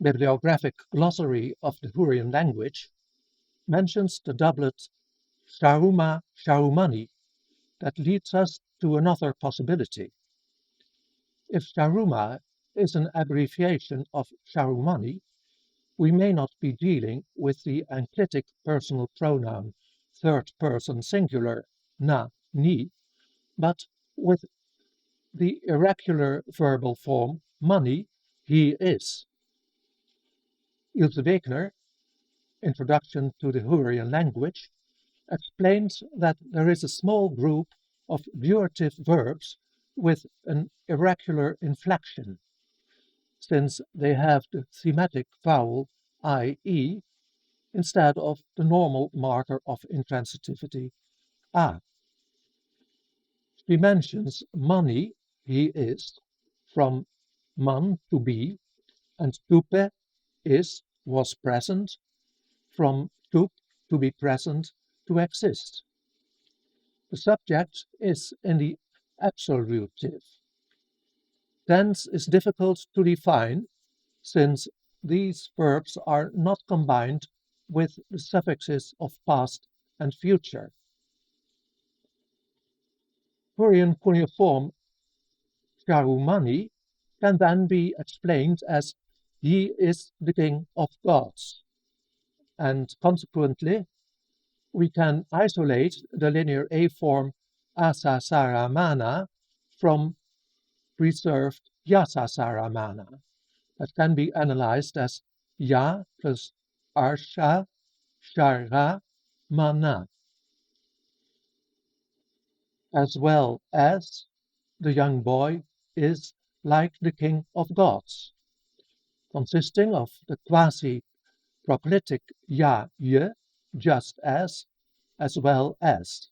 Bibliographic Glossary of the Hurrian Language, mentions the doublet Sharuma Sharumani that leads us to another possibility. If Sharuma is an abbreviation of Sharumani, we may not be dealing with the enclitic personal pronoun third person singular na, ni, but with the irregular verbal form money, he is. Ilse Wegner, Introduction to the Hurrian Language, explains that there is a small group of durative verbs with an irregular inflection, since they have the thematic vowel ie instead of the normal marker of intransitivity a. She mentions money, he is, from man to be, and tupe is, was present, from tup, to be present, to exist. The subject is in the absolutive. Tense is difficult to define, since these verbs are not combined with the suffixes of past and future. Hurrian cuneiform Sharumani can then be explained as he is the king of gods, and consequently we can isolate the linear A form Asasaramana from preserved Yasasaramana, that can be analyzed as Ya plus Arsha Shara Mana, as well as the young boy is like the king of gods, consisting of the quasi-proclitic ya, ye, just as well as,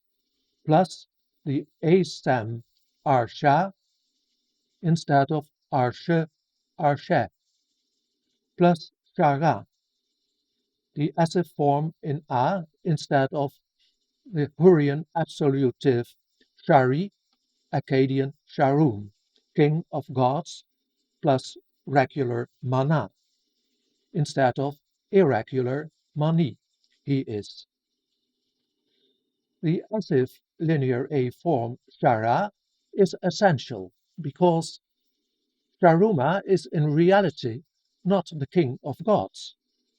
plus the A stem arsha instead of arshe, arshe, plus shara, the active form in a instead of the Hurrian absolutive shari, Akkadian sharum, king of gods, plus regular mana, instead of irregular mani, he is. The active linear A form shara is essential because Sharuma is in reality not the king of gods,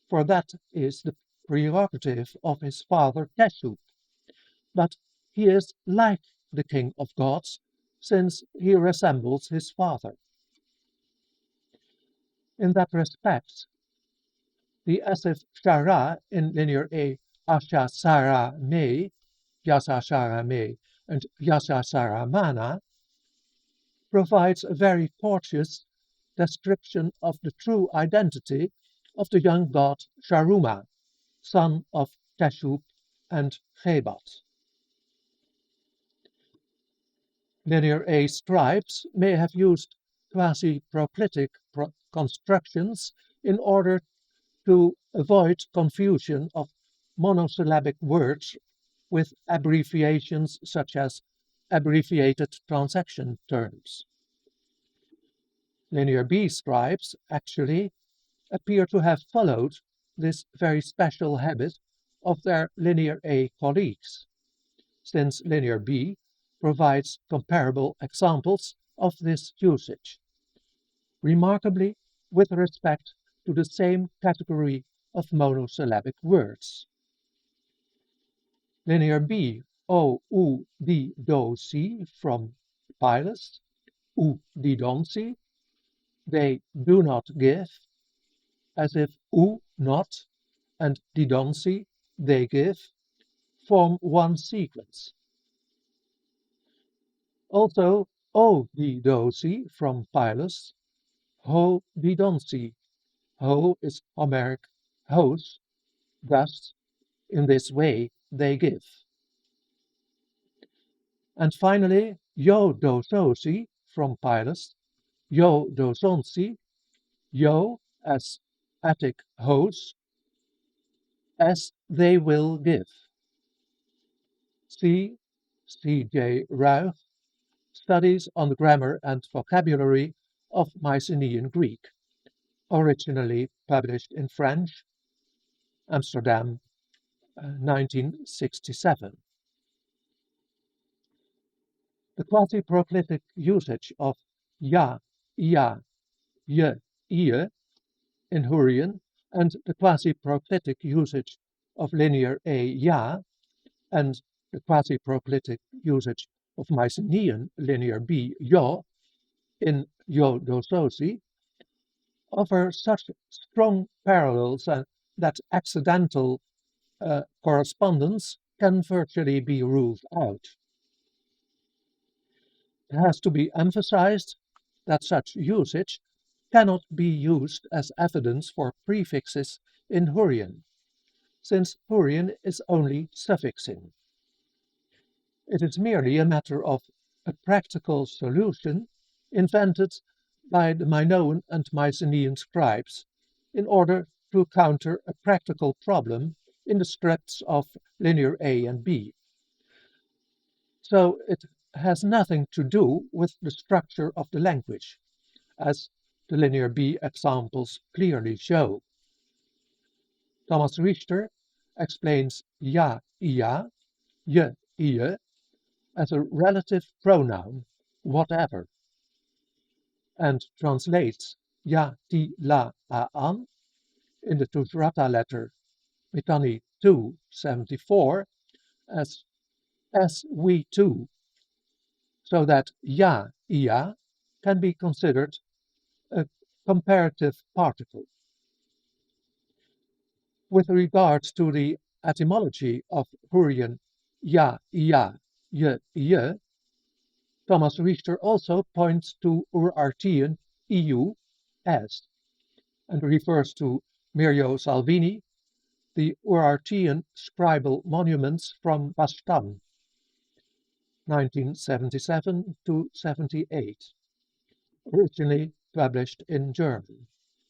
for that is the prerogative of his father Tešub, but he is like the king of gods since he resembles his father. In that respect, the active shara in linear A ashasara me, yasashara me, and yasashara mana provides a very courteous description of the true identity of the young god Sharuma, son of Tešub and Ḥebat. Linear A scribes may have used quasi-proclitic constructions in order to avoid confusion of monosyllabic words with abbreviations such as abbreviated transaction terms. Linear B scribes actually appear to have followed this very special habit of their Linear A colleagues, since Linear B provides comparable examples of this usage, remarkably with respect to the same category of monosyllabic words. Linear B, O, U, D, Do, Si from pilus, ou didonsi, they do not give, as if ou not and didonsi, they give, form one sequence. Also, o didosi from pilus, ho didonsi. Ho is Homeric hos, thus, in this way, they give. And finally, yo dososi from pilus, yo dosonsi, yo as Attic hos, as they will give. See C.J. Rauch, Studies on the Grammar and Vocabulary of Mycenaean Greek, originally published in French, Amsterdam, 1967. The quasi-proclitic usage of ya, ia, ye, ie in Hurrian, and the quasi-proclitic usage of linear A, ya, and the quasi-proclitic usage of Mycenaean linear B, yo, in yo dososi, offer such strong parallels that accidental correspondence can virtually be ruled out. It has to be emphasized that such usage cannot be used as evidence for prefixes in Hurrian, since Hurrian is only suffixing. It is merely a matter of a practical solution invented by the Minoan and Mycenaean scribes in order to counter a practical problem in the scripts of linear A and B. So it has nothing to do with the structure of the language, as the linear B examples clearly show. Thomas Richter explains ja, ia, je, ie as a relative pronoun, whatever, and translates ja, ti, la, aan in the Tushratta letter Mitanni 274 as we too, so that ja, ia can be considered a comparative particle. With regard to the etymology of Hurrian ja, ia, je, ie, Thomas Richter also points to Urartian EU as, and refers to Mirio Salvini, the Urartian scribal monuments from Bastam, 1977 to 78, originally published in German.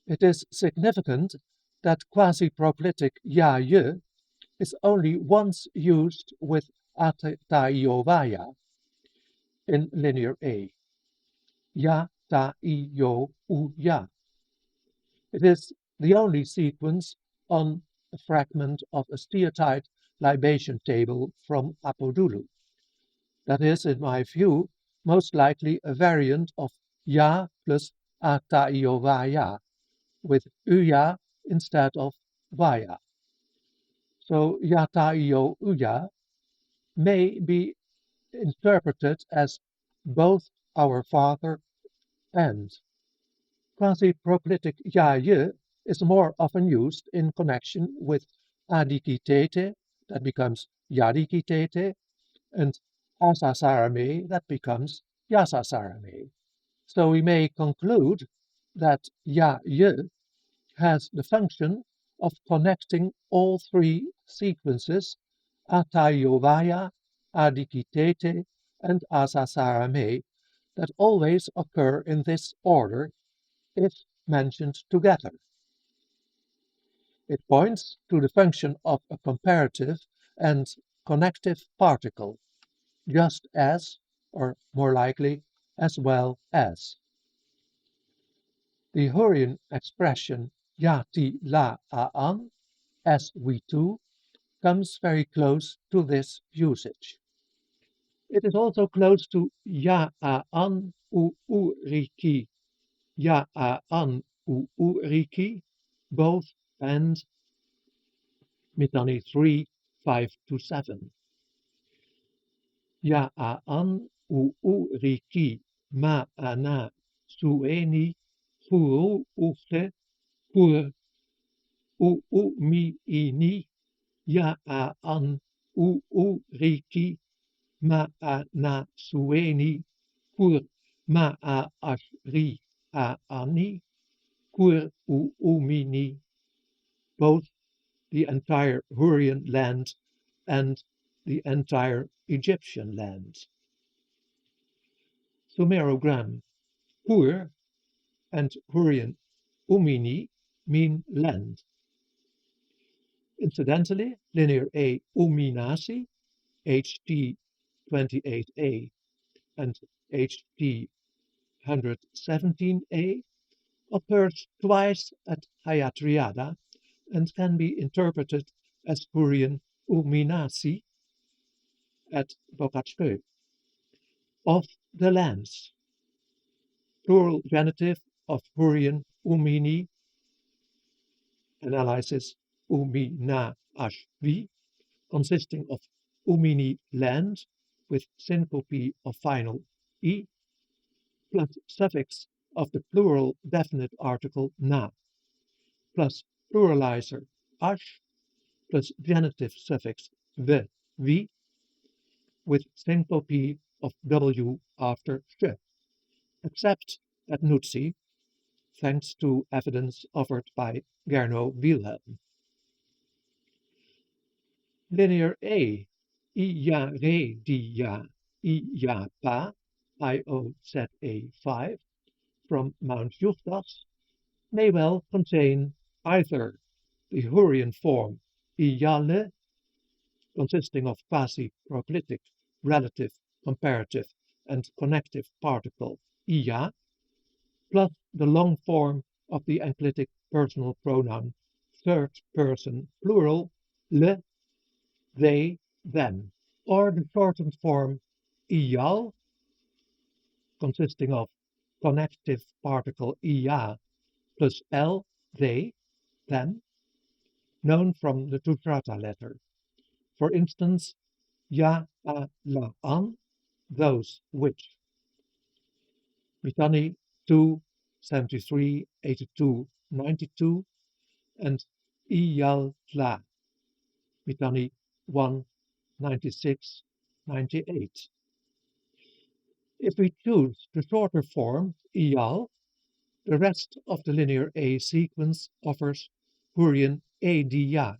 It is significant that quasi-proclitic ya-ye is only once used with ataiovaya in linear A. Ya, ta, I, yo, u, ya. It is the only sequence on a fragment of a steatite libation table from Apodulu. That is, in my view, most likely a variant of ya plus ataiovaya, with uya instead of vaya. So ya, ta, yo, uya may be interpreted as both our Father and. Quasi-proclitic ya-ye is more often used in connection with adikitete, that becomes yadikitete, and asasarame, that becomes yasasarame. So we may conclude that ya-ye has the function of connecting all three sequences, ataiovaya, adikitete, and asasarame, that always occur in this order if mentioned together. It points to the function of a comparative and connective particle, just as, or more likely, as well as. The Hurrian expression ya, ti, la, aan, as we too, comes very close to this usage. It is also close to ya, aan, uriki, ya, aan, uriki, both and Mitanni 3, 5 to 7. Ya, aan riki ma ana sueni furu uche pur mi ini ya an riki ma ana sueni pur ma ashri ani pur mini, both the entire Hurrian land and the entire Egyptian land. Sumerogram Hur and Hurrian Umini mean land. Incidentally, Linear A Uminasi, HT 28A and HT 117A, occurs twice at Hayatriada and can be interpreted as Hurrian Uminasi at Bokatskö. Of the lands, plural genitive of Hurrian Umini, analysis Umina ashvi, consisting of Umini land with syncope of final e, plus suffix of the plural definite article na, plus pluralizer ash, plus genitive suffix vi, with syncope of w after sh, except at Nutsi, thanks to evidence offered by Gernot Wilhelm. Linear A, iya re dia, iya pa, IOZA5, from Mount Juchtas, may well contain either the Hurrian form iyale, consisting of quasi-proclitic, relative, comparative, and connective particle iya, plus the long form of the enclitic personal pronoun third person plural le, they, them, or the shortened form iyal, consisting of connective particle iya plus l, they, them, known from the Tutrata letter. For instance, ya, a, la, an, those which. Mitanni 2, 73, 82, 92, and iyal la, Mitanni 1, 96, 98. If we choose the shorter form, iyal, the rest of the linear A sequence offers Hurrian adiya.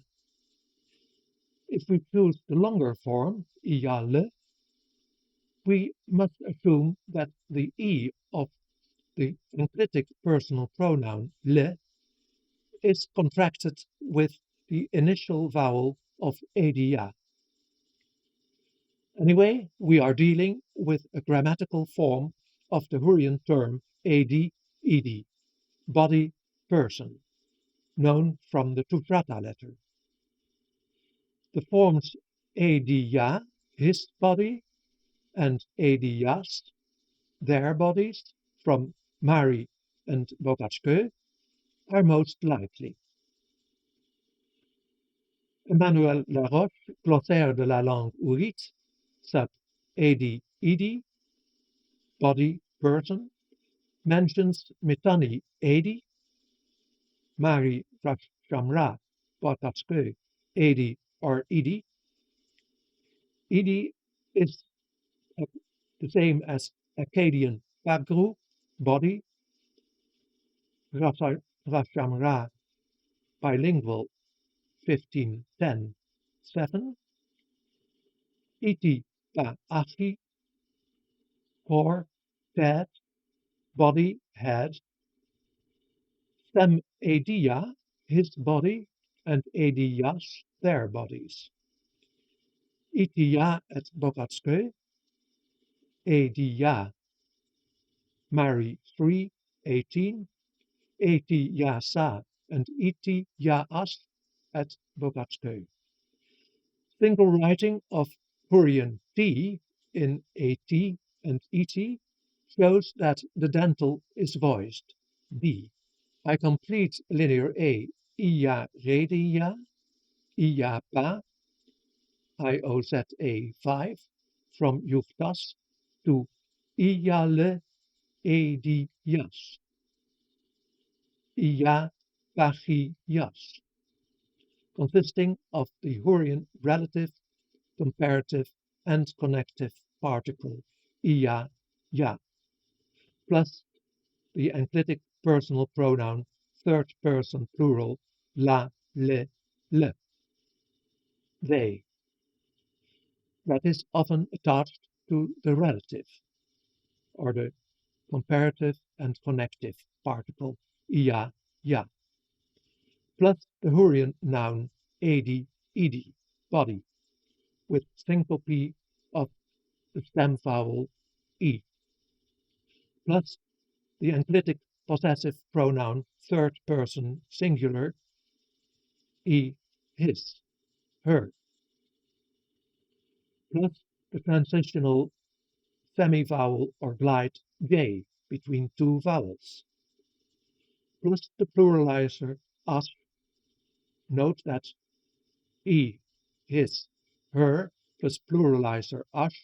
If we choose the longer form, iyale, we must assume that the e of the enclitic personal pronoun le is contracted with the initial vowel of adiya. Anyway, we are dealing with a grammatical form of the Hurrian term ed, ed, body, person, known from the Tutrata letter. The forms adiya, his body, and adiyas, their bodies, from Mari and Bokatskö, are most likely. Emmanuel Laroche, Glossaire de la langue ourite, sub edi, idi, body, person, mentions Mitanni edi, Mari Rashamra, Bokatskö, edi or idi. Idi is the same as Akkadian Pagru, body, Rashamra, bilingual 1510, 7, iti pa achi, core, head, body, head, sem edia, his body, and ediyas, their bodies. Itiya at Bokatskö, ediya, Mari 3, 18, etiyasa, and itiyaas at Bokatskö. Single writing of Hurrian T in AT and ET shows that the dental is voiced, B. By complete linear A, iya redia, iya pa, IOZA 5, from Juchtas, to Iale Edias, Ia Pachias, consisting of the Hurrian relative, comparative, and connective particle ia, ya, plus the enclitic personal pronoun third person plural la, le, they, that is often attached to the relative, or the comparative and connective particle ia, ya, plus the Hurrian noun edi, idi, body, with syncope of the stem vowel e, plus the enclitic possessive pronoun third person singular e, his, her, plus the transitional semivowel or glide gay between two vowels, plus the pluralizer as. Note that e, his, her, plus pluralizer as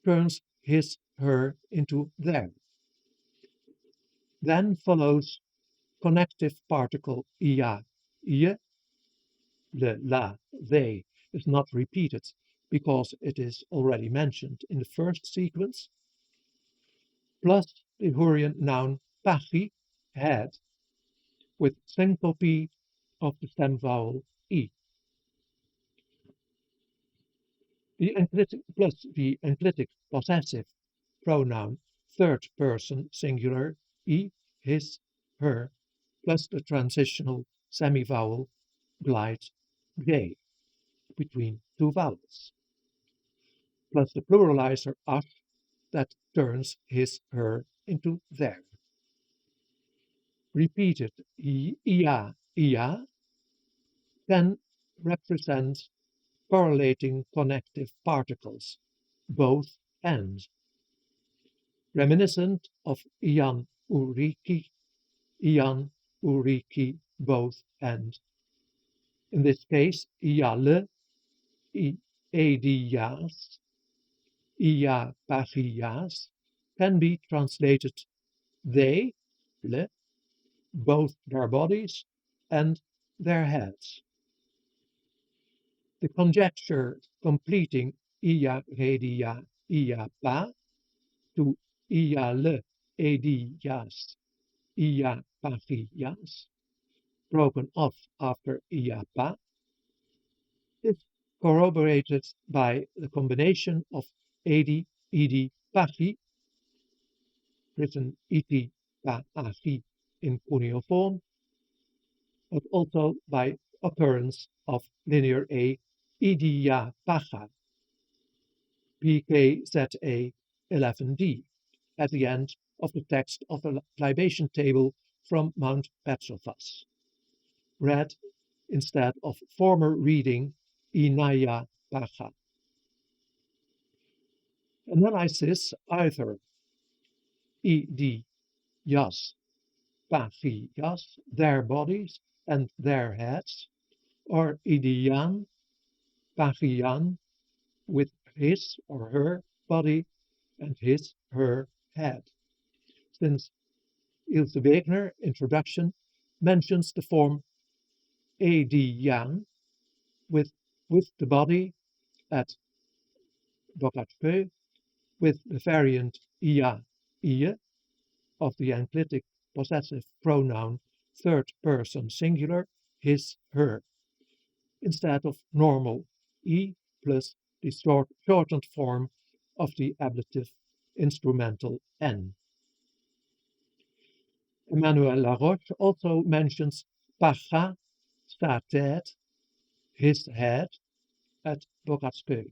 turns his, her into their. Then follows connective particle ia, ie, the la, they is not repeated because it is already mentioned in the first sequence, plus the Hurrian noun pachi, head, with syncope of the stem vowel e. Plus the enclitic possessive pronoun third person singular e, his, her, plus the transitional semivowel glide gay between two vowels, plus the pluralizer as that turns his, her into their. Repeated ia, ia then represents correlating connective particles, both and, reminiscent of ian uriki, both and. In this case, iale, edias, ia pachias can be translated they, le, both their bodies and their heads. The conjecture completing ia redia ia pa to ia le edias ia pachias, broken off after ia pa, is corroborated by the combination of edi, idi, pachi, written iti pa achi in cuneiform, but also by occurrence of linear A, idia pacha, PKZA 11D, at the end of the text of the libation table from Mount Petrofas, read instead of former reading Inaya Pacha. Analysis either ed, yas, pachi, yas, their bodies and their heads, or idian, pachian, with his or her body and his, her head, since Ilse Wegner introduction mentions the form edian with the body at Boccaccio, with the variant ia, ie of the enclitic possessive pronoun third person singular his, her, instead of normal e plus the shortened form of the ablative instrumental n. Emmanuel Laroche also mentions pacha, sa tête, his head, at Boccaccio.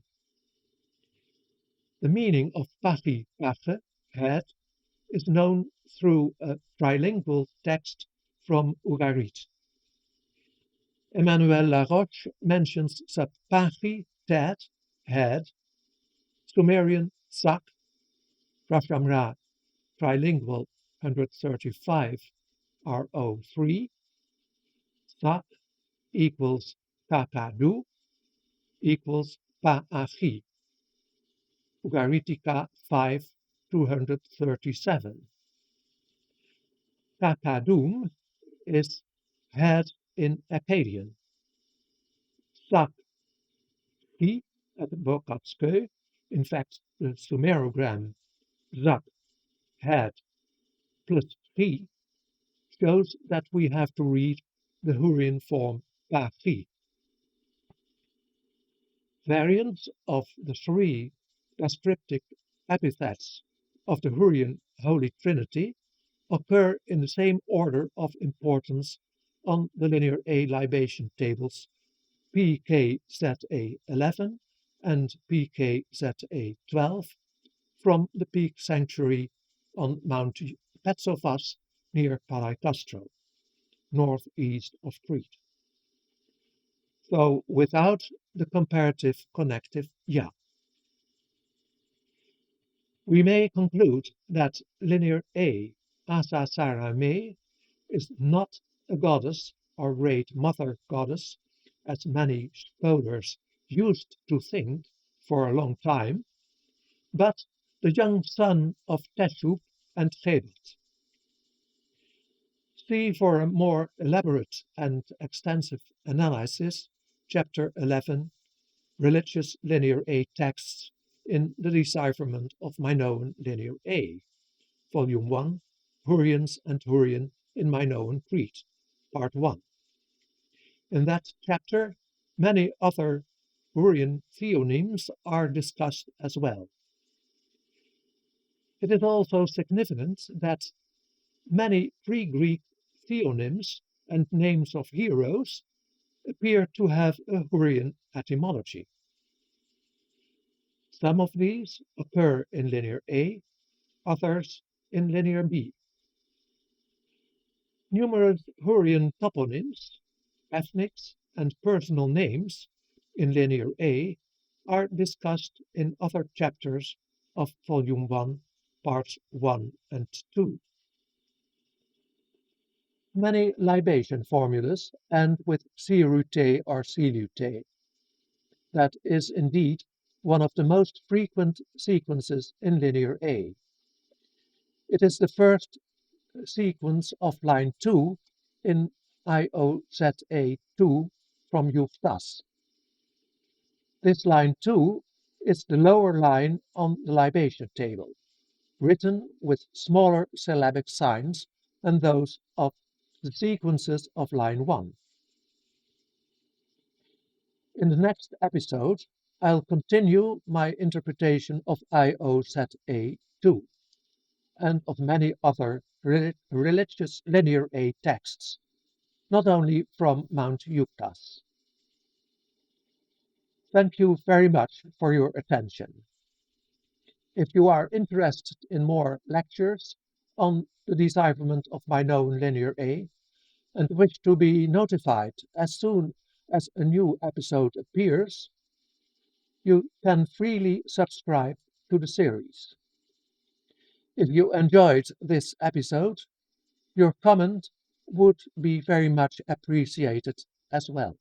The meaning of pachi, pache, head, is known through a trilingual text from Ugarit. Emmanuel Laroche mentions that pachi, tête, head, Sumerian sak, Rashamra, trilingual 135 RO3, sak equals kakadu equals pa'achi, Ugaritica 5, 237. Kakadum is head in Akkadian. Sak Hi at Bokatske, in fact the Sumerogram Zak head plus Hi shows that we have to read the Hurrian form Kachi. Variants of the three descriptive epithets of the Hurrian Holy Trinity occur in the same order of importance on the Linear A libation tables PKZA 11 and PKZA 12 from the Peak Sanctuary on Mount Petsovas near Paraikastro, northeast of Crete. So without the comparative connective ya. We may conclude that Linear A, Asa Sarah Me, is not a goddess or great mother goddess, as many scholars used to think for a long time, but the young son of Tešub and Ḥebat. See for a more elaborate and extensive analysis, Chapter 11, Religious Linear A Texts in the Decipherment of Minoan Linear A, Volume 1, Hurrians and Hurrian in Minoan Crete, Part 1. In that chapter, many other Hurrian theonyms are discussed as well. It is also significant that many pre-Greek theonyms and names of heroes appear to have a Hurrian etymology. Some of these occur in Linear A, others in Linear B. Numerous Hurrian toponyms, ethnics, and personal names in Linear A are discussed in other chapters of Volume 1, Parts 1 and 2. Many libation formulas end with Sirute or Silute. That is indeed one of the most frequent sequences in Linear A. It is the first sequence of line 2 in IOZA2 from Euphtas. This line 2 is the lower line on the libation table, written with smaller syllabic signs than those of the sequences of line 1. In the next episode, I'll continue my interpretation of IOZA2 and of many other religious Linear A texts, not only from Mount Euphtas. Thank you very much for your attention. If you are interested in more lectures on the decipherment of Minoan Linear A and wish to be notified as soon as a new episode appears, you can freely subscribe to the series. If you enjoyed this episode, your comment would be very much appreciated as well.